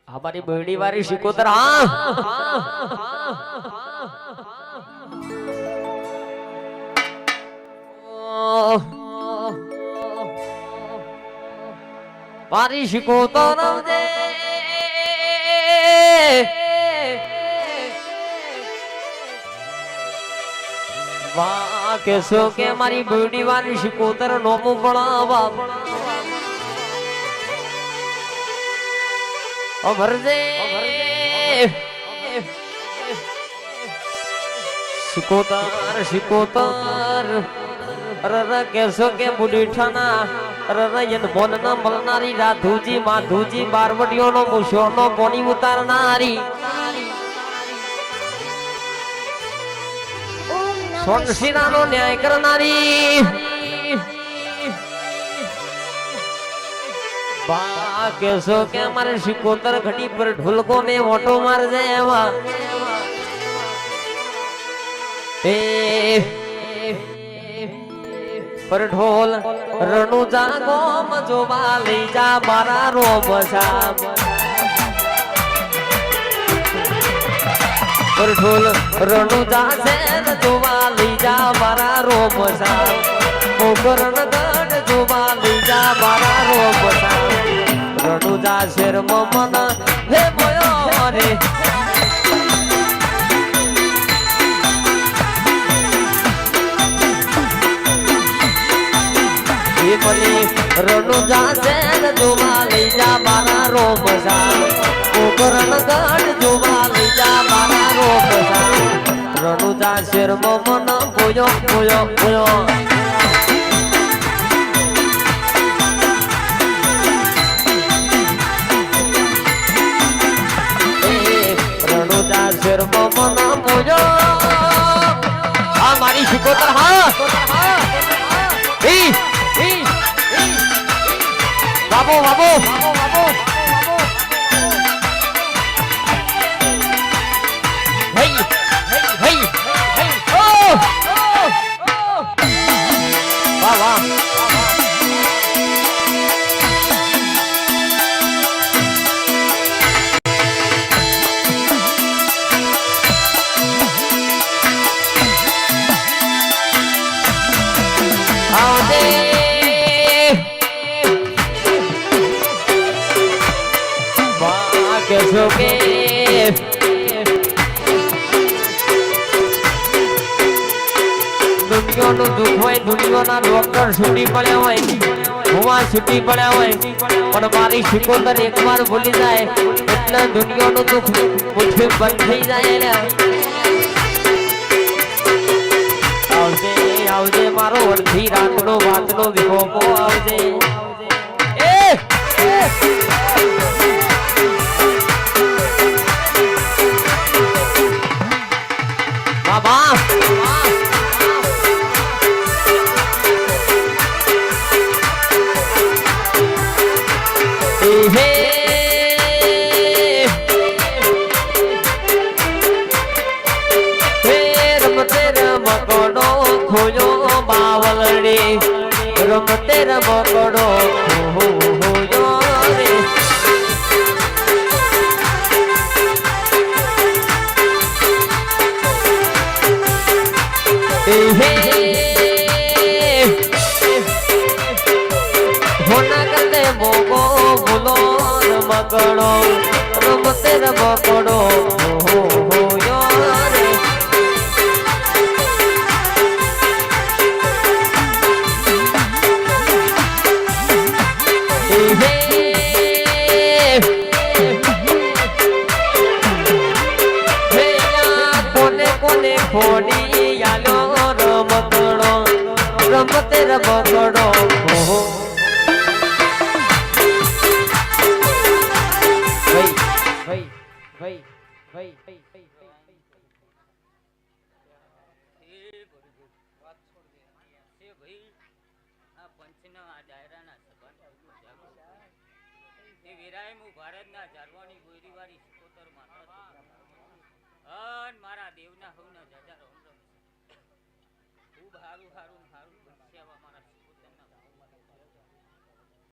हमारी बेड़ी वाली शिकोतर हाँ वारी शिकोतर दे वाह कैसो के हमारी बेड़ी वाली शिकोतर नोमू बड़ा बाप भरजे शिकोतर शिकोतर अरे कैसो के बुढ़ीठाना अरे यन बोन न मलनारी राधुजी माधुजी बारवटियों नो मुशो नो कोनी उतारनारी सोनशीरा नो न्याय करनारी कैसो के हमारे शिकोतर घड़ी पर ढोलकों ने मोटो मार जाए पर ढोल रणु जागो मजो वाली जा मारा रोम शाम पर ढोल रणु जा से जो वाली जा मारा रोम शाम मुकरण गढ़ जो वाली जा मारा रोम शाम रणु जा शेर मन हे मोयो रे रणु जा से जुवाली जा मारा रोम सा उकरण गढ़ जुवाली जा मारा रोम सा रणु जा शेर मन पुयो पुयो पुयो रणु जा शेर मन पुयो हमारी शिकोतर हाँ बाबू बाबू hey hey hey oh वाह वाह आओ दे कैसो के दुनिया नो दुख होय दुनिया ना डॉक्टर छुट्टी પડ્યા હોય હુવા છૂટી પડ્યા હોય પણ મારી શિકોતર એકવાર ભૂલી જાય એટલે દુનિયાનું દુખ મુઠ્ઠી બંધ થઈ જાય ને આવજે આવજે મારો અડધી રાતનો વાતનો વિહોમો આવજે એ बाबा हे रमते रमकड़ो खोयो बावलड़ी रमते रमकड़ो खोयो रे होना करते मोगो बोलो रमकड़ो रमते रमकड़ो हो यो रे कोने कोने फोड़ी यालो रमकड़ो रमते रमकड़ो हो મારા દેવના હવના જાજારો